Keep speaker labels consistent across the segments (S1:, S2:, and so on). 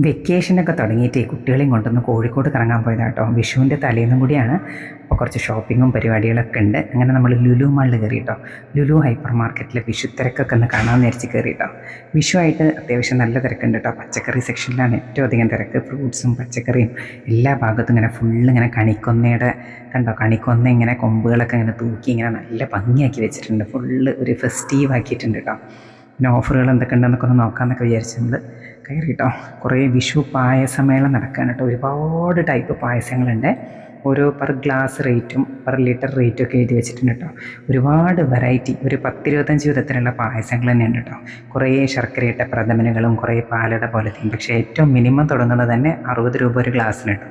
S1: വെക്കേഷനൊക്കെ തുടങ്ങിയിട്ട് കുട്ടികളെയും കൊണ്ടൊന്ന് കോഴിക്കോട് കറങ്ങാൻ പോയതാണ് കേട്ടോ. വിഷുവിൻ്റെ തലേന്നും കൂടിയാണ്. അപ്പോൾ കുറച്ച് ഷോപ്പിങ്ങും പരിപാടികളൊക്കെ ഉണ്ട്. അങ്ങനെ നമ്മൾ ലുലു മാളിൽ കയറി കേട്ടോ. ലുലു ഹൈപ്പർ മാർക്കറ്റിലെ വിഷു തിരക്കൊക്കെ ഒന്ന് കാണാമെന്ന് വിചാരിച്ച് കയറി കേട്ടോ. വിഷുവായിട്ട് അത്യാവശ്യം നല്ല തിരക്കുണ്ട് കേട്ടോ. പച്ചക്കറി സെക്ഷനിലാണ് ഏറ്റവും അധികം തിരക്ക്. ഫ്രൂട്ട്സും പച്ചക്കറിയും എല്ലാ ഭാഗത്തും ഇങ്ങനെ ഫുള്ള് ഇങ്ങനെ കണിക്കൊന്നയുടെ കണ്ടോ, കണിക്കൊന്ന ഇങ്ങനെ കൊമ്പുകളൊക്കെ ഇങ്ങനെ തൂക്കി ഇങ്ങനെ നല്ല ഭംഗിയാക്കി വെച്ചിട്ടുണ്ട്. ഫുള്ള് ഒരു ഫെസ്റ്റീവ് ആക്കിയിട്ടുണ്ട് കേട്ടോ. പിന്നെ ഓഫറുകൾ എന്തൊക്കെ ഉണ്ടെന്നൊക്കെ ഒന്ന് നോക്കാമെന്നൊക്കെ വിചാരിച്ച് നമ്മൾ കയറി കേട്ടോ. കുറേ വിഷു പായസമേള നടക്കാൻ കേട്ടോ. ഒരുപാട് ടൈപ്പ് പായസങ്ങളുണ്ട്. ഓരോ പെർ ഗ്ലാസ് റേറ്റും പെർ ലിറ്റർ റേറ്റും ഒക്കെ എഴുതി വെച്ചിട്ടുണ്ട് കേട്ടോ. ഒരുപാട് വെറൈറ്റി, ഒരു 10-25 വിധത്തിലുള്ള പായസങ്ങൾ തന്നെയുണ്ട് കേട്ടോ. കുറേ ശർക്കരയിട്ട പ്രഥമനുകളും കുറേ പാലട പോലത്തെയും. പക്ഷേ ഏറ്റവും മിനിമം തുടങ്ങുന്നത് തന്നെ 60 രൂപ ഒരു ഗ്ലാസ്സിന് കേട്ടോ.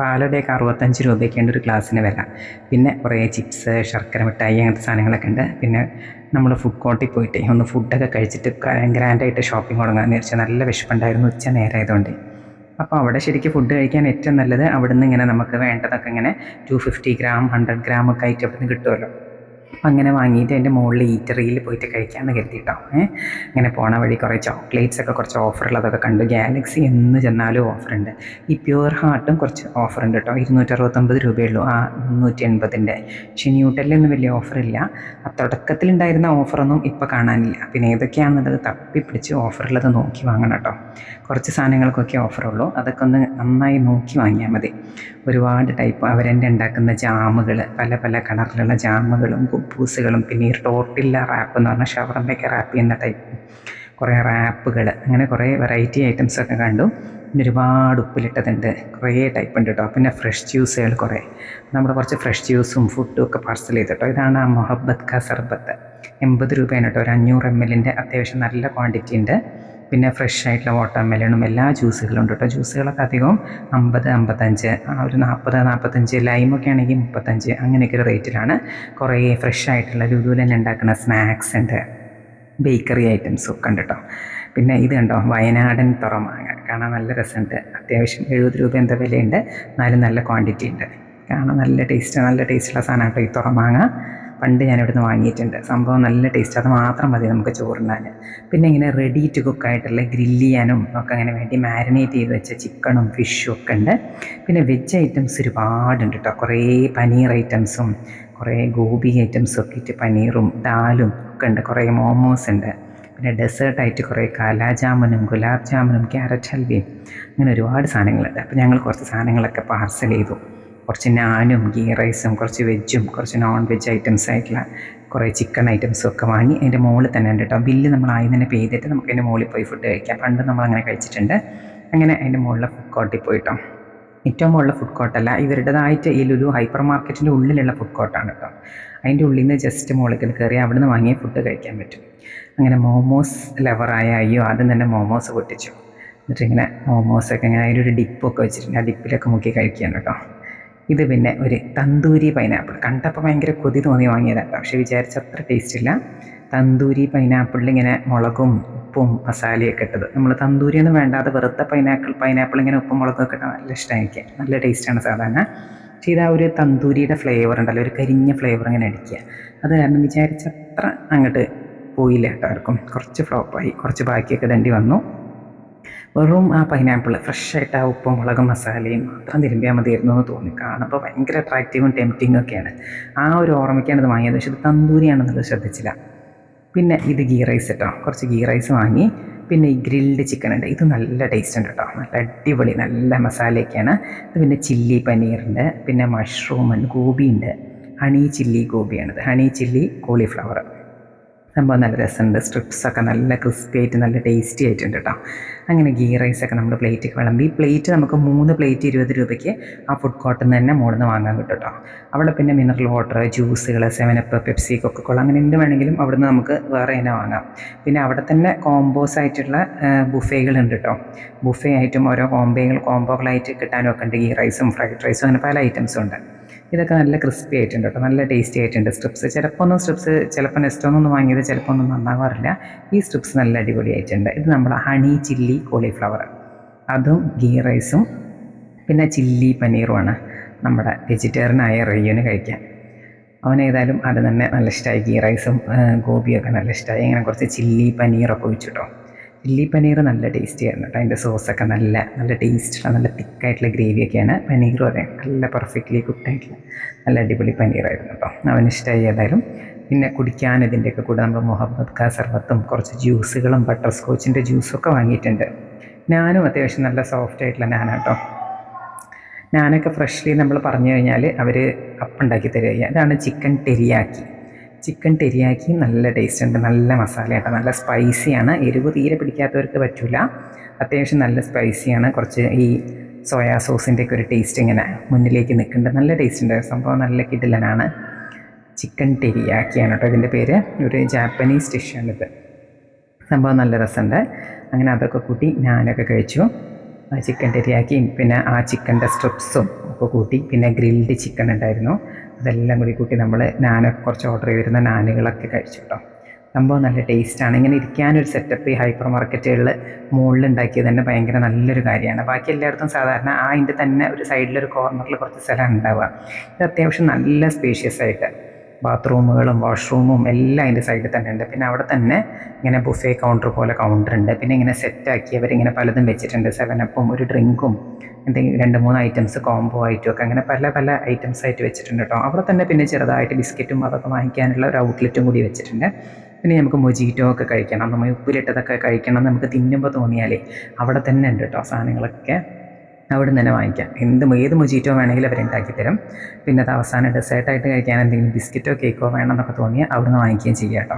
S1: പാലടയൊക്കെ 65 രൂപയ്ക്കുണ്ട് ഒരു ഗ്ലാസ്സിന് വില. പിന്നെ കുറേ ചിപ്സ്, ശർക്കര മിഠായി അങ്ങനത്തെ സാധനങ്ങളൊക്കെ ഉണ്ട്. പിന്നെ നമ്മൾ ഫുഡ് കോർട്ടിൽ പോയിട്ട് ഒന്ന് ഫുഡൊക്കെ കഴിച്ചിട്ട് ഗ്രാൻഡായിട്ട് ഷോപ്പിംഗ് തുടങ്ങാമെന്ന് വിചാരിച്ചാൽ നല്ല വിശപ്പുണ്ടായിരുന്നു, ഉച്ച നേരമായതുകൊണ്ട്. അപ്പോൾ അവിടെ ശരിക്കും ഫുഡ് കഴിക്കാൻ ഏറ്റവും നല്ലത് അവിടെ നിന്ന് ഇങ്ങനെ നമുക്ക് വേണ്ടതൊക്കെ ഇങ്ങനെ 250 ഗ്രാം 100 ഗ്രാം ഒക്കെ ആയിട്ട് അവിടെ നിന്ന് കിട്ടുമല്ലോ. അപ്പം അങ്ങനെ വാങ്ങിയിട്ട് അതിൻ്റെ മുകളിൽ ഈറ്ററിയിൽ പോയിട്ട് കഴിക്കാമെന്ന് കരുതിയിട്ടോ. ഇങ്ങനെ പോണ വഴി കുറേ ചോക്ലേറ്റ്സ് ഒക്കെ കുറച്ച് ഓഫറുള്ളതൊക്കെ കണ്ടു. ഗാലക്സി എന്ന് ചെന്നാലും ഓഫറുണ്ട്. ഈ പ്യുവർ ഹാർട്ടും കുറച്ച് ഓഫറുണ്ട് കേട്ടോ. 269 രൂപയുള്ളൂ ആ 380-ൻ്റെ. പക്ഷേ ന്യൂട്ടലിലൊന്നും വലിയ ഓഫറില്ല. ആ തുടക്കത്തിലുണ്ടായിരുന്ന ഓഫറൊന്നും ഇപ്പോൾ കാണാനില്ല. പിന്നെ ഏതൊക്കെയാണെന്നുള്ളത് തപ്പിപ്പിടിച്ച് ഓഫറുള്ളത് നോക്കി വാങ്ങണം കേട്ടോ. കുറച്ച് സാധനങ്ങൾക്കൊക്കെ ഓഫറുള്ളൂ. അതൊക്കെ ഒന്ന് നന്നായി നോക്കി വാങ്ങിയാൽ മതി. ഒരുപാട് ടൈപ്പ് അവരെന്നെ ഉണ്ടാക്കുന്ന ജാമുകൾ, പല പല കളറിലുള്ള ജാമുകളും കുബൂസുകളും, പിന്നെ ഈ ടോർട്ടില്ല റാപ്പ് എന്ന് പറഞ്ഞാൽ ഷവർമ്മയൊക്കെ റാപ്പ് ചെയ്യുന്ന ടൈപ്പ് കുറേ റാപ്പുകൾ, അങ്ങനെ കുറേ വെറൈറ്റി ഐറ്റംസൊക്കെ കണ്ടു. പിന്നെ ഒരുപാട് ഉപ്പിലിട്ടതുണ്ട്, കുറേ ടൈപ്പ് ഉണ്ട് കേട്ടോ. പിന്നെ ഫ്രഷ് ജ്യൂസുകൾ കുറേ, നമ്മൾ കുറച്ച് ഫ്രഷ് ജ്യൂസും ഫുഡും ഒക്കെ പാർസൽ ചെയ്തിട്ടോ. ഇതാണ് ആ മൊഹബത്ത് കാ സർബത്ത്, 80 രൂപയാണ് കേട്ടോ. ഒരു 500 ml അത്യാവശ്യം നല്ല ക്വാണ്ടിറ്റി ഉണ്ട്. പിന്നെ ഫ്രഷ് ആയിട്ടുള്ള വാട്ടർ മെലണും എല്ലാ ജ്യൂസുകളും ഉണ്ട് കേട്ടോ. ജ്യൂസുകളൊക്കെ അധികവും 50, 55, ഒരു 40, 45, ലൈമൊക്കെ ആണെങ്കിൽ 35, അങ്ങനെയൊക്കെ ഒരു റേറ്റിലാണ്. കുറേ ഫ്രഷ് ആയിട്ടുള്ള ലുലുവിൽ തന്നെ ഉണ്ടാക്കുന്ന സ്നാക്സ് ഉണ്ട്, ബേക്കറി ഐറ്റംസും ഒക്കെ ഉണ്ട് കേട്ടോ. പിന്നെ ഇത് കണ്ടോ, വയനാടൻ തുറമാങ്ങ കാണാൻ നല്ല രസമുണ്ട്. അത്യാവശ്യം 70 രൂപ എന്താ വിലയുണ്ട്, എന്നാലും നല്ല ക്വാണ്ടിറ്റി ഉണ്ട്. കാണാൻ നല്ല ടേസ്റ്റുള്ള സാധനം കേട്ടോ ഈ തുറമാങ്ങ. പണ്ട് ഞാനിവിടുന്ന് വാങ്ങിയിട്ടുണ്ട്. സംഭവം നല്ല ടേസ്റ്റ്, അത് മാത്രം മതി നമുക്ക് ചോറുണ്ണാൻ. പിന്നെ ഇങ്ങനെ റെഡി ടു കുക്കായിട്ടുള്ള ഗ്രില്ല് ചെയ്യാനും ഒക്കെ അങ്ങനെ വേണ്ടി മാരിനേറ്റ് ചെയ്ത് വെച്ച ചിക്കണും ഫിഷും ഒക്കെ ഉണ്ട്. പിന്നെ വെജ് ഐറ്റംസ് ഒരുപാടുണ്ട് കേട്ടോ. കുറേ പനീർ ഐറ്റംസും കുറേ ഗോബി ഐറ്റംസും ഒക്കെ ഇട്ട് പനീറും ദാലും ഒക്കെ ഉണ്ട്. കുറേ മോമോസ് ഉണ്ട്. പിന്നെ ഡെസേർട്ടായിട്ട് കുറേ കാലാജാമുനും ഗുലാബ് ജാമുനും ക്യാരറ്റ് ഹൽവയും അങ്ങനെ ഒരുപാട് സാധനങ്ങളുണ്ട്. അപ്പോൾ ഞങ്ങൾ കുറച്ച് സാധനങ്ങളൊക്കെ പാർസൽ ചെയ്തു. കുറച്ച് നാനും ഗീ റൈസും കുറച്ച് വെജും കുറച്ച് നോൺ വെജ് ഐറ്റംസ് ആയിട്ടുള്ള കുറേ ചിക്കൻ ഐറ്റംസും ഒക്കെ വാങ്ങി. അതിൻ്റെ മുകളിൽ തന്നെ ഉണ്ട് കേട്ടോ. ബില്ല് നമ്മൾ ആദ്യം തന്നെ പേ ചെയ്തിട്ട് നമുക്ക് അതിൻ്റെ മുകളിൽ പോയി ഫുഡ് കഴിക്കാം. പണ്ട് നമ്മളങ്ങനെ കഴിച്ചിട്ടുണ്ട്. അങ്ങനെ അതിൻ്റെ മുകളിലെ ഫുഡ് കോർട്ടിൽ പോയിട്ടോ. ഏറ്റവും മുകളിലെ ഫുഡ് കോർട്ടല്ല, ഇവരുടേതായിട്ട് ഈ ലുലു ഹൈപ്പർ മാർക്കറ്റിൻ്റെ ഉള്ളിലുള്ള ഫുഡ് കോർട്ടാണ് കേട്ടോ. അതിൻ്റെ ഉള്ളിൽ നിന്ന് ജസ്റ്റ് മുകളിൽ കയറി അവിടെ നിന്ന് വാങ്ങിയ ഫുഡ് കഴിക്കാൻ പറ്റും. അങ്ങനെ മോമോസ് ലവറായ അയ്യോ ആദ്യം തന്നെ മോമോസ് പൊട്ടിച്ചു. എന്നിട്ടിങ്ങനെ മോമോസൊക്കെ ഇങ്ങനെ അതിലൊരു ഡിപ്പൊക്കെ വെച്ചിട്ടുണ്ട്. ആ ഡിപ്പിലൊക്കെ മുക്കി കഴിക്കുകയാണ് കേട്ടോ. ഇത് പിന്നെ ഒരു തന്തൂരി പൈനാപ്പിൾ, കണ്ടപ്പോൾ ഭയങ്കര കൊതി തോന്നി വാങ്ങിയതാണ്. പക്ഷെ വിചാരിച്ച അത്ര ടേസ്റ്റ് ഇല്ല. തന്തൂരി പൈനാപ്പിളിൽ ഇങ്ങനെ മുളകും ഉപ്പും മസാലയൊക്കെ ഇട്ടത്. നമ്മൾ തന്തൂരി ഒന്നും വേണ്ടാതെ വെറുതെ പൈനാപ്പിൾ ഇങ്ങനെ ഉപ്പും മുളകൊക്കെ ഇട്ടാൽ നല്ല ഇഷ്ടമാണ് എനിക്ക്. നല്ല ടേസ്റ്റാണ് സാധാരണ. പക്ഷേ ഇതാ ഒരു തന്തൂരിയുടെ ഫ്ലേവർ ഉണ്ടല്ലോ, ഒരു കരിഞ്ഞ ഫ്ലേവർ ഇങ്ങനെ അടിക്കുക. അത് കാരണം വിചാരിച്ചത്ര അങ്ങോട്ട് പോയില്ല കേട്ടോ. ആർക്കും കുറച്ച് ഫ്ലോപ്പായി, കുറച്ച് ബാക്കിയൊക്കെ ദണ്ടി വന്നു. വെറും ആ പൈനാപ്പിൾ ഫ്രഷായിട്ട് ആ ഉപ്പും മുളകും മസാലയും മാത്രം തിരുമ്പിയാൽ മതിയായിരുന്നു എന്ന് തോന്നി. കാണുമ്പോൾ ഭയങ്കര അട്രാക്റ്റീവും ടെംപ്റ്റിങ്ങും ഒക്കെയാണ്. ആ ഒരു ഓർമ്മയ്ക്കാണ് ഇത് വാങ്ങിയത്. പക്ഷേ ഇത് തന്തൂരിയാണെന്നുള്ളത് ശ്രദ്ധിച്ചില്ല. പിന്നെ ഇത് ഗീ റൈസ് കേട്ടോ. കുറച്ച് ഗീ റൈസ് വാങ്ങി. പിന്നെ ഈ ഗ്രിൽഡ് ചിക്കൻ ഉണ്ട്, ഇത് നല്ല ടേസ്റ്റ് ഉണ്ട് കേട്ടോ. നല്ല അടിപൊളി നല്ല മസാലയൊക്കെയാണ്. ഇത് പിന്നെ ചില്ലി പനീറുണ്ട്, പിന്നെ മഷ്റൂം ഉണ്ട്, ഗോബി ഉണ്ട്. ഹണി ചില്ലി ഗോബിയാണിത്, ഹണി ചില്ലി കോളിഫ്ലവർ. സംഭവം നല്ല രസമുണ്ട്. സ്ട്രിപ്സൊക്കെ നല്ല ക്രിസ്പി ആയിട്ട് നല്ല ടേസ്റ്റി ആയിട്ടുണ്ട് കേട്ടോ. അങ്ങനെ ഗീ റൈസൊക്കെ നമ്മൾ പ്ലേറ്റിൽ വിളമ്പി. പ്ലേറ്റ് നമുക്ക് 3 പ്ലേറ്റ് 20 രൂപയ്ക്ക് ആ ഫുഡ് കോർട്ടിൽ നിന്ന് തന്നെ മുകളിൽ നിന്ന് വാങ്ങാൻ കിട്ടും കേട്ടോ. അവിടെ പിന്നെ മിനറൽ വാട്ടർ, ജ്യൂസുകൾ, 7up, പെപ്സി, കൊക്കക്കോള അങ്ങനെ എന്ത് വേണമെങ്കിലും അവിടെ നിന്ന് നമുക്ക് വേറെ തന്നെ വാങ്ങാം. പിന്നെ അവിടെ തന്നെ കോംബോസ് ആയിട്ടുള്ള ബുഫേകളുണ്ട് കേട്ടോ. ബുഫേ ആയിട്ടും ഓരോ കോംബോകളായിട്ട് കിട്ടാനും ഒക്കെ ഉണ്ട്. ഗീ റൈസും ഫ്രൈഡ് റൈസും അങ്ങനെ പല ഐറ്റംസും ഉണ്ട്. ഇതൊക്കെ നല്ല ക്രിസ്പി ആയിട്ടുണ്ട് കേട്ടോ, നല്ല ടേസ്റ്റി ആയിട്ടുണ്ട്. സ്ട്രിപ്സ് ചിലപ്പോൾ നെസ്റ്റോന്നൊന്നും വാങ്ങിയത് ചിലപ്പോൾ ഒന്നും നന്നാവാറില്ല. ഈ സ്ട്രിപ്സ് നല്ല അടിപൊളിയായിട്ടുണ്ട്. ഇത് നമ്മുടെ ഹണി ചില്ലി കോളിഫ്ലവർ, അതും ഗീ റൈസും പിന്നെ ചില്ലി പനീറുമാണ് നമ്മുടെ വെജിറ്റേറിയനായ റയ്യൂന് കഴിക്കാൻ. അവനേതായാലും അത് തന്നെ നല്ല ഇഷ്ടമായി. ഗീ റൈസും ഗോപിയൊക്കെ നല്ല ഇഷ്ടമായി. അങ്ങനെ കുറച്ച് ചില്ലി പനീറൊക്കെ ഒഴിച്ചിട്ടോ. ചില്ലി പനീർ നല്ല ടേസ്റ്റി ആയിരുന്നു കേട്ടോ. അതിൻ്റെ സോസൊക്കെ നല്ല നല്ല ടേസ്റ്റുള്ള നല്ല തിക്കായിട്ടുള്ള ഗ്രേവിയൊക്കെയാണ്. പനീറും അതെ നല്ല പെർഫെക്റ്റ്ലി കുക്കായിട്ടുള്ള നല്ല അടിപൊളി പനീറായിരുന്നു കേട്ടോ. അവനിഷ്ടമായി ഏതായാലും. പിന്നെ കുടിക്കാൻ ഇതിൻ്റെയൊക്കെ കൂടെ നമ്മൾ മുഹബത്ത് കാ സർബത്തും കുറച്ച് ജ്യൂസുകളും ബട്ടർ സ്കോച്ചിൻ്റെ ജ്യൂസൊക്കെ വാങ്ങിയിട്ടുണ്ട്. ഞാനും അത്യാവശ്യം നല്ല സോഫ്റ്റ് ആയിട്ടുള്ള നാനാട്ടോ. നാനൊക്കെ ഫ്രഷ്ലി നമ്മൾ പറഞ്ഞു കഴിഞ്ഞാൽ അവർ അപ്പുണ്ടാക്കി തരിക. ഇതാണ് ചിക്കൻ ടെരിയാക്കി. ചിക്കൻ ടെരിയാക്കി നല്ല ടേസ്റ്റ് ഉണ്ട്, നല്ല മസാലയാട്ടോ, നല്ല സ്പൈസിയാണ്. എരിവ് തീരെ പിടിക്കാത്തവർക്ക് പറ്റില്ല. അത്യാവശ്യം നല്ല സ്പൈസിയാണ്. കുറച്ച് ഈ സോയാ സോസിൻ്റെയൊക്കെ ഒരു ടേസ്റ്റ് ഇങ്ങനെ മുന്നിലേക്ക് നിൽക്കുന്നുണ്ട്. നല്ല ടേസ്റ്റ് ഉണ്ട് സംഭവം, നല്ല കിടിലനാണ്. ചിക്കൻ ടെരിയാക്കിയാണ് കേട്ടോ ഇതിൻ്റെ പേര്. ഒരു ജാപ്പനീസ് ഡിഷാണിത്. സംഭവം നല്ല രസമുണ്ട്. അങ്ങനെ അതൊക്കെ കൂട്ടി ഞാനൊക്കെ കഴിച്ചു. ചിക്കൻ ടെരിയാക്കിയും പിന്നെ ആ ചിക്കൻ്റെ സ്ട്രിപ്സും ഒക്കെ കൂട്ടി, പിന്നെ ഗ്രിൽഡ് ചിക്കൻ ഉണ്ടായിരുന്നു, അതെല്ലാം കൂടി കൂട്ടി നമ്മൾ നാനൊക്കെ കുറച്ച് ഓർഡർ ചെയ്തിരുന്ന നാനുകളൊക്കെ കഴിച്ചു കേട്ടോ. സംഭവം നല്ല ടേസ്റ്റാണ്. ഇങ്ങനെ ഇരിക്കാനൊരു സെറ്റപ്പ് ഈ ഹൈപ്പർ മാർക്കറ്റുകളിൽ മുകളിൽ ഉണ്ടാക്കിയത് തന്നെ ഭയങ്കര നല്ലൊരു കാര്യമാണ്. ബാക്കി എല്ലായിടത്തും സാധാരണ അതിൻ്റെ തന്നെ ഒരു സൈഡിലൊരു കോർണറിൽ കുറച്ച് സ്ഥലം ഉണ്ടാവുക. ഇത് അത്യാവശ്യം നല്ല സ്പേഷ്യസ് ആയിട്ട് ബാത്റൂമുകളും വാഷ്റൂമും എല്ലാം അതിൻ്റെ സൈഡിൽ തന്നെ ഉണ്ട്. പിന്നെ അവിടെ തന്നെ ഇങ്ങനെ ബുഫേ കൗണ്ടർ പോലെ കൗണ്ടർ ഉണ്ട്. പിന്നെ ഇങ്ങനെ സെറ്റാക്കി അവരിങ്ങനെ പലതും വെച്ചിട്ടുണ്ട്. 7-Upഉം ഒരു ഡ്രിങ്കും എന്തെങ്കിലും 2-3 ഐറ്റംസ് കോംബോ ആയിട്ടും ഒക്കെ അങ്ങനെ പല പല ഐറ്റംസ് ആയിട്ട് വെച്ചിട്ടുണ്ട് കേട്ടോ. അവിടെ തന്നെ പിന്നെ ചെറുതായിട്ട് ബിസ്ക്കറ്റും അതൊക്കെ വാങ്ങിക്കാനുള്ള ഒരു ഔട്ട്ലെറ്റും കൂടി വെച്ചിട്ടുണ്ട്. പിന്നെ നമുക്ക് മൊജീറ്റോ ഒക്കെ കഴിക്കണം, നമ്മൾ ഉപ്പിലിട്ടതൊക്കെ കഴിക്കണം നമുക്ക് തിന്നുമ്പോൾ തോന്നിയാലേ അവിടെ തന്നെ ഉണ്ട് കേട്ടോ സാധനങ്ങളൊക്കെ. അവിടെ നിന്ന് തന്നെ വാങ്ങിക്കാം. ഏത് മൊജീറ്റോ വേണമെങ്കിലും അവരുണ്ടാക്കി തരും. പിന്നെ അത് അവസാനം ഡെസേർട്ടായിട്ട് കഴിക്കാൻ എന്തെങ്കിലും ബിസ്ക്കറ്റോ കേക്കോ വേണമെന്നൊക്കെ തോന്നിയാൽ അവിടെ നിന്ന് വാങ്ങിക്കുകയും ചെയ്യാം കേട്ടോ.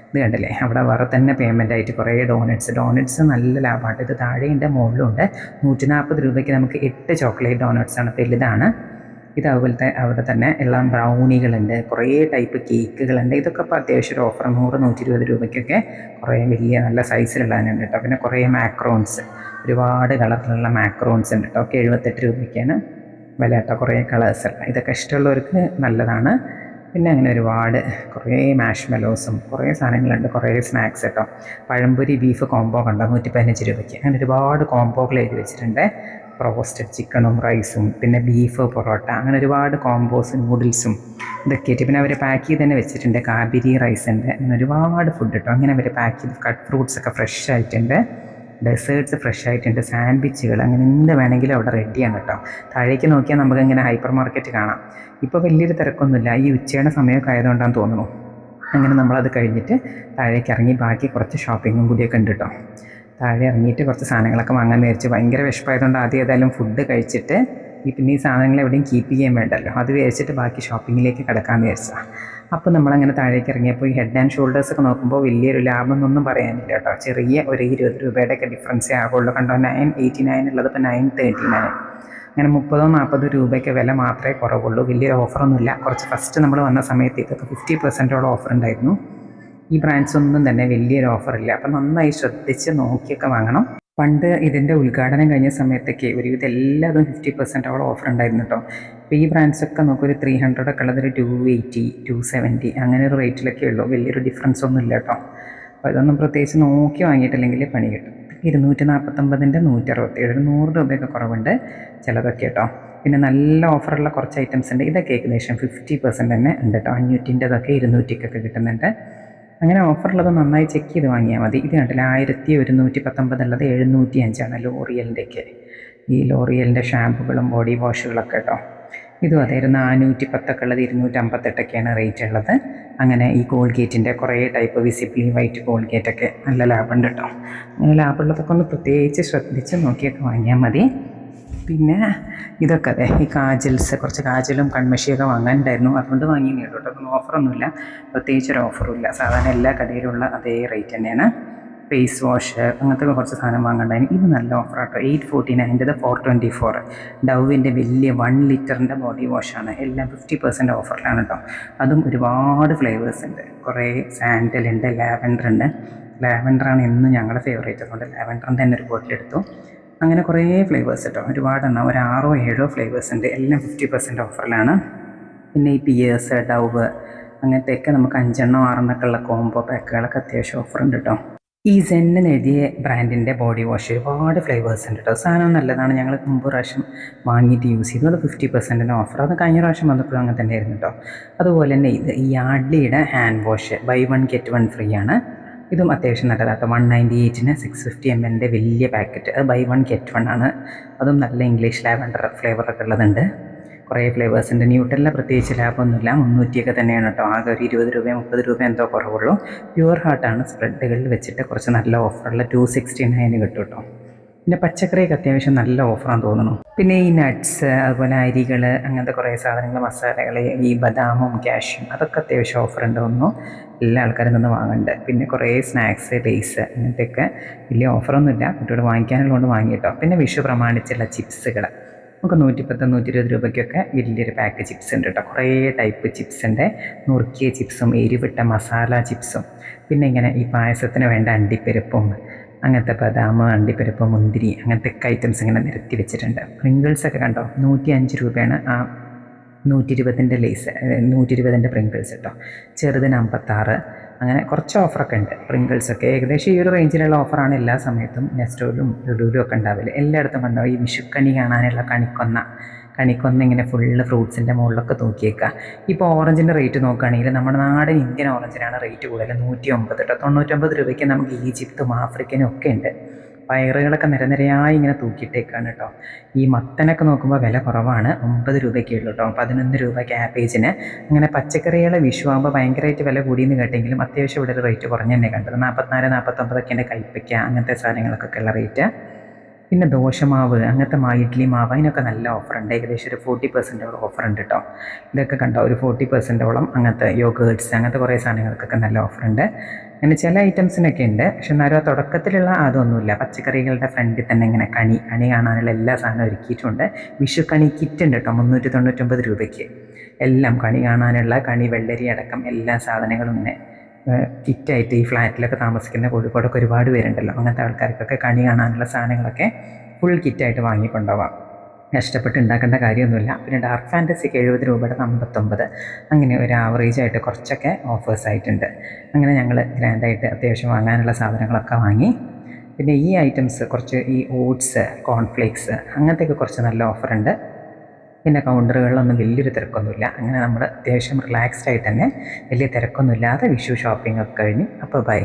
S1: ഇത് കണ്ടില്ലേ, അവിടെ വേറെ തന്നെ പേയ്മെൻ്റ് ആയിട്ട് കുറേ ഡോണറ്റ്സ് നല്ല ലാഭമായിട്ട്. ഇത് താഴെയുണ്ട് മുകളിലുണ്ട്. 140 രൂപയ്ക്ക് നമുക്ക് 8 ചോക്ലേറ്റ് ഡോണറ്റ്സാണ്, വലുതാണ്. ഇത് അതുപോലത്തെ അവിടെ തന്നെ എല്ലാം ബ്രൗണികളുണ്ട്, കുറേ ടൈപ്പ് കേക്കുകളുണ്ട്. ഇതൊക്കെ ഇപ്പോൾ അത്യാവശ്യം ഒരു ഓഫർ 100-120 രൂപയ്ക്കൊക്കെ കുറേ വലിയ നല്ല സൈസിലുള്ളതിനുണ്ട് കേട്ടോ. പിന്നെ കുറേ മാക്രോൺസ്, ഒരുപാട് കളറിലുള്ള മാക്രോൺസ് ഉണ്ട് കേട്ടോ. ഒക്കെ 78 രൂപയ്ക്കാണ് വില കേട്ടോ. കുറേ കളേഴ്സുള്ള, ഇതൊക്കെ ഇഷ്ടമുള്ളവർക്ക് നല്ലതാണ്. പിന്നെ അങ്ങനെ ഒരുപാട് കുറേ മാഷ്മെലോസും കുറേ സാധനങ്ങളുണ്ട്, കുറേ സ്നാക്സ് കേട്ടോ. പഴംപൊരി ബീഫ് കോംബോ കണ്ടോ 115 രൂപയ്ക്ക്. അങ്ങനെ ഒരുപാട് കോംബോകൾ എഴുതി വെച്ചിട്ടുണ്ട്. റോസ്റ്റഡ് ചിക്കണും റൈസും പിന്നെ ബീഫ് പൊറോട്ട, അങ്ങനെ ഒരുപാട് കോംബോസും നൂഡിൽസും ഇതൊക്കെ ആയിട്ട്. പിന്നെ അവർ പാക്ക് ചെയ്ത് തന്നെ വെച്ചിട്ടുണ്ട്. കാബിരി റൈസ് ഉണ്ട്, അങ്ങനെ ഒരുപാട് ഫുഡ് കേട്ടോ. അങ്ങനെ അവർ പാക്ക് ചെയ്ത് കട്ട് ഫ്രൂട്ട്സ് ഒക്കെ ഫ്രഷ് ആയിട്ടുണ്ട്, ഡെസേർട്ട്സ് ഫ്രഷ് ആയിട്ടുണ്ട്, സാൻഡ്വിച്ചുകൾ, അങ്ങനെ എന്ത് വേണമെങ്കിലും അവിടെ റെഡിയാണ് കേട്ടോ. താഴേക്ക് നോക്കിയാൽ നമുക്ക് ഇങ്ങനെ ഹൈപ്പർ മാർക്കറ്റ് കാണാം. ഇപ്പോൾ വലിയൊരു തിരക്കൊന്നുമില്ല, ഈ ഉച്ചയുടെ സമയമൊക്കെ ആയതുകൊണ്ടാണെന്ന് തോന്നുന്നു. അങ്ങനെ നമ്മളത് കഴിഞ്ഞിട്ട് താഴേക്ക് ഇറങ്ങി ബാക്കി കുറച്ച് ഷോപ്പിങ്ങും കൂടിയൊക്കെ ഉണ്ട് കേട്ടോ. താഴെ ഇറങ്ങിയിട്ട് കുറച്ച് സാധനങ്ങളൊക്കെ വാങ്ങാൻ വിചാരിച്ചു. ഭയങ്കര വിശപ്പായതുകൊണ്ട് ആദ്യം ഏതായാലും ഫുഡ് കഴിച്ചിട്ട് പിന്നെ ഈ സാധനങ്ങൾ എവിടെയും കീപ്പ് ചെയ്യാൻ വേണ്ടല്ലോ, അത് വിചാരിച്ചിട്ട് ബാക്കി ഷോപ്പിങ്ങിലേക്ക് കിടക്കാമെന്ന് വിചാരിച്ചാൽ. അപ്പോൾ നമ്മളങ്ങനെ താഴേക്ക് ഇറങ്ങിയപ്പോൾ ഈ ഹെഡ് ആൻഡ് ഷോൾഡേഴ്സൊക്കെ നോക്കുമ്പോൾ വലിയൊരു ലാഭം എന്നൊന്നും പറയാനില്ല കേട്ടോ. ചെറിയ ഒരു 20 രൂപയുടെയൊക്കെ ഡിഫറൻസേ ആകുള്ളൂ. കണ്ടോ, 989 ഉള്ളത് ഇപ്പോൾ 939, അങ്ങനെ 30-40 രൂപയ്ക്ക് വില മാത്രമേ കുറവുള്ളൂ. വലിയൊരു ഓഫറൊന്നുമില്ല. കുറച്ച് ഫസ്റ്റ് നമ്മൾ വന്ന സമയത്ത് ഇതൊക്കെ 50% ഓഫർ ഉണ്ടായിരുന്നു. ഈ ബ്രാൻഡ്സ് ഒന്നും തന്നെ വലിയൊരു ഓഫറില്ല. അപ്പം നന്നായി ശ്രദ്ധിച്ച് നോക്കിയൊക്കെ വാങ്ങണം. പണ്ട് ഇതിൻ്റെ ഉദ്ഘാടനം കഴിഞ്ഞ സമയത്തൊക്കെ ഒരുവിധം എല്ലാതും 50% ഓഫർ ഉണ്ടായിരുന്നു കേട്ടോ. അപ്പോൾ ഈ ബ്രാൻഡ്സൊക്കെ നമുക്കൊരു 300 ഒക്കെ ഉള്ളതൊരു 280, 270 അങ്ങനെ ഒരു റേറ്റിലൊക്കെ ഉള്ളൂ. വലിയൊരു ഡിഫറൻസ് ഒന്നും ഇല്ല കേട്ടോ. അപ്പോൾ ഇതൊന്നും പ്രത്യേകിച്ച് നോക്കി വാങ്ങിയിട്ടില്ലെങ്കിൽ പണി കിട്ടും. 249ൻ്റെ 167, 100 രൂപയൊക്കെ കുറവുണ്ട് ചിലതൊക്കെ കേട്ടോ. പിന്നെ നല്ല ഓഫറുള്ള കുറച്ച് ഐറ്റംസ് ഉണ്ട്. ഇതൊക്കെ ഏകദേശം 50% തന്നെ ഉണ്ട് കേട്ടോ. 500ൻ്റെതൊക്കെ 200ക്കൊക്കെ കിട്ടുന്നുണ്ട്. അങ്ങനെ ഓഫറുള്ളത് നന്നായി ചെക്ക് ചെയ്ത് വാങ്ങിയാൽ മതി. ഇത് കണ്ടില്ല, 1119 ഉള്ളത് 705 ലോറിയലിൻ്റെയൊക്കെ. ഈ ലോറിയലിൻ്റെ ഷാമ്പുകളും ബോഡി വാഷുകളൊക്കെ കേട്ടോ. ഇതും അതെ, 410 ഉള്ളത് 258 റേറ്റ് ഉള്ളത്. അങ്ങനെ ഈ കോൾഗേറ്റിൻ്റെ കുറേ ടൈപ്പ് വിസിബിളി വൈറ്റ് കോൾഗേറ്റൊക്കെ നല്ല ലാഭമുണ്ട് കേട്ടോ. അങ്ങനെ ലാഭമുള്ളതൊക്കെ ഒന്ന് പ്രത്യേകിച്ച് ശ്രദ്ധിച്ച് നോക്കിയൊക്കെ വാങ്ങിയാൽ മതി. പിന്നെ ഇതൊക്കെ അതെ, ഈ കാജൽസ്, കുറച്ച് കാജലും കൺമഷിയൊക്കെ വാങ്ങാനുണ്ടായിരുന്നു, അതുകൊണ്ട് വാങ്ങിയെന്ന് കേട്ടോ. അപ്പം ഓഫറൊന്നുമില്ല, പ്രത്യേകിച്ചൊരു ഓഫറുമില്ല. സാധാരണ എല്ലാ കടയിലുള്ള അതേ റേറ്റ് തന്നെയാണ്. ഫേസ് വാഷ് അങ്ങനത്തെ കുറച്ച് സാധനം വാങ്ങണ്ടായിരുന്നു. ഇത് നല്ല ഓഫറാട്ടോ. 849, 424. ഡവിൻ്റെ വലിയ 1 ലിറ്ററിൻ്റെ ബോഡി വാഷാണ്. എല്ലാം 50% ഓഫറിലാണ് കേട്ടോ. അതും ഒരുപാട് ഫ്ലേവേഴ്സ് ഉണ്ട്. കുറേ സാൻഡൽ ഉണ്ട്, ലാവൻഡർ ഉണ്ട്. ലാവൻഡറാണ് എന്നും ഞങ്ങളുടെ ഫേവറേറ്റ്, അതുകൊണ്ട് ലാവൻഡറിൻ്റെ തന്നെ ഒരു ബോട്ടിലെടുത്തു. അങ്ങനെ കുറേ ഫ്ലേവേഴ്സ് കേട്ടോ, ഒരുപാടെണ്ണം, ഒരു 6-7 ഫ്ലേവേഴ്സ് ഉണ്ട്. എല്ലാം 50% ഓഫറിലാണ്. പിന്നെ ഈ പിയേഴ്സ്, ഡവ് അങ്ങനത്തെയൊക്കെ നമുക്ക് 5-6 ഉള്ള കോംബോ പാക്കുകളൊക്കെ അത്യാവശ്യം ഓഫറുണ്ട് കേട്ടോ. ഈ സെന്ന് എഴുതിയ ബ്രാൻഡിൻ്റെ ബോഡി വാഷ് ഒരുപാട് ഫ്ലേവേഴ്സ് ഉണ്ട് കേട്ടോ. സാധനം നല്ലതാണ്. ഞങ്ങൾ മുമ്പ് പ്രാവശ്യം വാങ്ങിയിട്ട് യൂസ് ചെയ്തു. അത് 50% ഓഫർ. അത് കഴിഞ്ഞ പ്രാവശ്യം വന്നപ്പോഴും അങ്ങനെ തന്നെ ആയിരുന്നു കേട്ടോ. അതുപോലെ തന്നെ ഇത് ഈ യാഡ്ലിയുടെ hand wash buy 1 get 1 free ആണ്. ഇതും അത്യാവശ്യം നല്ലതാട്ടോ. 198-ന് 650 ml വലിയ പാക്കറ്റ്, അത് ബൈ 1 get 1 ആണ്. അതും നല്ല ഇംഗ്ലീഷ് ലാവൻഡർ ഫ്ലേവറൊക്കെ ഉള്ളതുണ്ട്. കുറേ ഫ്ലേവേഴ്സുണ്ട്. ന്യൂട്രലിന് പ്രത്യേകിച്ച് ലാഭമൊന്നുമില്ല, 300 തന്നെയാണ് കേട്ടോ. ആകെ ഒരു 20 രൂപ 30 രൂപ എന്തോ കുറവുള്ളൂ. പ്യുവർ ഹാർട്ടാണ്. സ്പ്രെഡുകളിൽ വെച്ചിട്ട് കുറച്ച് നല്ല ഓഫറുള്ള 269 കിട്ടും കേട്ടോ. പിന്നെ പച്ചക്കറിയൊക്കെ അത്യാവശ്യം നല്ല ഓഫറാന്ന് തോന്നുന്നു. പിന്നെ ഈ നട്ട്സ്, അതുപോലെ അരികൾ, അങ്ങനത്തെ കുറേ സാധനങ്ങൾ, മസാലകൾ, ഈ ബദാമും കാഷ്യും, അതൊക്കെ അത്യാവശ്യം ഓഫറുണ്ട് തോന്നുന്നു. എല്ലാ ആൾക്കാരും നിന്ന് വാങ്ങുന്നുണ്ട്. പിന്നെ കുറേ സ്നാക്സ്, ലേസ്, അങ്ങനത്തെയൊക്കെ വലിയ ഓഫറൊന്നുമില്ല, കുട്ടികൾ വാങ്ങിക്കാനുള്ളതുകൊണ്ട് വാങ്ങിയിട്ടോ. പിന്നെ വിഷു പ്രമാണിച്ചുള്ള ചിപ്സുകൾ നമുക്ക് 110 120 രൂപയ്ക്കൊക്കെ വലിയൊരു പാക്ക് ചിപ്സ് ഉണ്ട് കേട്ടോ. കുറേ ടൈപ്പ് ചിപ്സിൻ്റെ, നുറുക്കിയ ചിപ്സും എരിവിട്ട മസാല ചിപ്സും, പിന്നെ ഇങ്ങനെ ഈ പായസത്തിന് വേണ്ട അണ്ടിപ്പരിപ്പും, അങ്ങനത്തെ ബദാം, അണ്ടിപ്പരിപ്പ്, മുന്തിരി, അങ്ങനത്തെ ഒക്കെ ഐറ്റംസ് ഇങ്ങനെ നിരത്തി വെച്ചിട്ടുണ്ട്. പ്രിങ്കിൾസൊക്കെ കണ്ടോ, 105 രൂപയാണ് ആ 120-ൻ്റെ ലേസ്, 120-ൻ്റെ പ്രിങ്കിൾസ് കേട്ടോ. ചെറുതിന് 56. അങ്ങനെ കുറച്ച് ഓഫറൊക്കെ ഉണ്ട്. പ്രിങ്കിൾസൊക്കെ ഏകദേശം ഈ ഒരു റേഞ്ചിലുള്ള ഓഫറാണ് എല്ലാ സമയത്തും നെസ്റ്റോയിലും ലുലുവിലും ഒക്കെ ഉണ്ടാവില്ല. എല്ലായിടത്തും കണ്ടോ ഈ വിഷുക്കണി കാണാനുള്ള കണിക്കൊന്ന ഇങ്ങനെ ഫുള്ള് ഫ്രൂട്ട്സിൻ്റെ മുകളിലൊക്കെ തൂക്കിയേക്കുക. ഇപ്പോൾ ഓറഞ്ചിൻ്റെ റേറ്റ് നോക്കുകയാണെങ്കിൽ നമ്മുടെ നാടൻ ഇന്ത്യൻ ഓറഞ്ചിനാണ് റേറ്റ് കൂടുതൽ, 109 കേട്ടോ. 99 രൂപയ്ക്ക് നമുക്ക് ഈജിപ്തും ആഫ്രിക്കനും ഒക്കെ ഉണ്ട്. പയറുകളൊക്കെ നിരനിരയായി ഇങ്ങനെ തൂക്കിയിട്ടേക്കാണ് കേട്ടോ. ഈ മത്തനൊക്കെ നോക്കുമ്പോൾ വില കുറവാണ്, 9 രൂപയ്ക്കേ ഉള്ളൂ കേട്ടോ. 11 രൂപ ക്യാബേജിന്. അങ്ങനെ പച്ചക്കറികളെ വിഷു ആകുമ്പോൾ ഭയങ്കരമായിട്ട് വില കൂടിയെന്ന് കേട്ടെങ്കിലും അത്യാവശ്യം ഇവിടെ ഒരു റേറ്റ് കുറഞ്ഞ് തന്നെ കണ്ടത്. 44 49 കൈപ്പയ്ക്ക, അങ്ങനത്തെ സാധനങ്ങൾക്കൊക്കെ ഉള്ള റേറ്റ്. പിന്നെ ദോശമാവ്, അങ്ങനത്തെ ഇഡ്ഡലി മാവ്, അതിനൊക്കെ നല്ല ഓഫറുണ്ട്. ഏകദേശം ഒരു 40% ഓഫറുണ്ട് കേട്ടോ. ഇതൊക്കെ കണ്ടോ, ഒരു 40% അങ്ങനത്തെ യോഗേർട്സ്, അങ്ങനത്തെ കുറേ സാധനങ്ങൾക്കൊക്കെ നല്ല ഓഫറുണ്ട്. അങ്ങനെ ചില ഐറ്റംസിനൊക്കെ ഉണ്ട്. പക്ഷെ എന്നാലും ആ തുടക്കത്തിലുള്ള അതൊന്നുമില്ല. പച്ചക്കറികളുടെ ഫ്രണ്ടിൽ തന്നെ ഇങ്ങനെ കണി കാണാനുള്ള എല്ലാ സാധനവും ഒരുക്കിയിട്ടുണ്ട്. വിഷു കണി കിറ്റ് ഉണ്ട് കേട്ടോ, 399 രൂപയ്ക്ക്. എല്ലാം കണി കാണാനുള്ള വെള്ളരി അടക്കം എല്ലാ സാധനങ്ങളും ഇങ്ങനെ കിറ്റായിട്ട് ഈ ഫ്ലാറ്റിലൊക്കെ താമസിക്കുന്ന കോഴിക്കോടൊക്കെ ഒരുപാട് പേരുണ്ടല്ലോ, അങ്ങനത്തെ ആൾക്കാർക്കൊക്കെ കണി കാണാനുള്ള സാധനങ്ങളൊക്കെ ഫുൾ കിറ്റായിട്ട് വാങ്ങിക്കൊണ്ടുപോകാം. കഷ്ടപ്പെട്ട് ഉണ്ടാക്കേണ്ട കാര്യമൊന്നുമില്ല. പിന്നെ ഡാർക്ക് ഫാൻറ്റസിക്ക് 70 രൂപയുടെ 59, അങ്ങനെ ഒരു ആവറേജ് ആയിട്ട് കുറച്ചൊക്കെ ഓഫേഴ്സ് ആയിട്ടുണ്ട്. അങ്ങനെ ഞങ്ങൾ ഗ്രാൻഡായിട്ട് അത്യാവശ്യം വാങ്ങാനുള്ള സാധനങ്ങളൊക്കെ വാങ്ങി. പിന്നെ ഈ ഐറ്റംസ് കുറച്ച്, ഈ ഓട്സ്, കോൺഫ്ലേക്സ്, അങ്ങനത്തെയൊക്കെ കുറച്ച് നല്ല ഓഫറുണ്ട്. പിന്നെ കൗണ്ടറുകളിലൊന്നും വലിയൊരു തിരക്കൊന്നുമില്ല. അങ്ങനെ നമ്മൾ അത്യാവശ്യം റിലാക്സ്ഡ് ആയിട്ട് തന്നെ, വലിയ തിരക്കൊന്നുമില്ലാതെ വിഷു ഷോപ്പിംഗ് ഒക്കെ കഴിഞ്ഞ്. അപ്പോൾ ബൈ.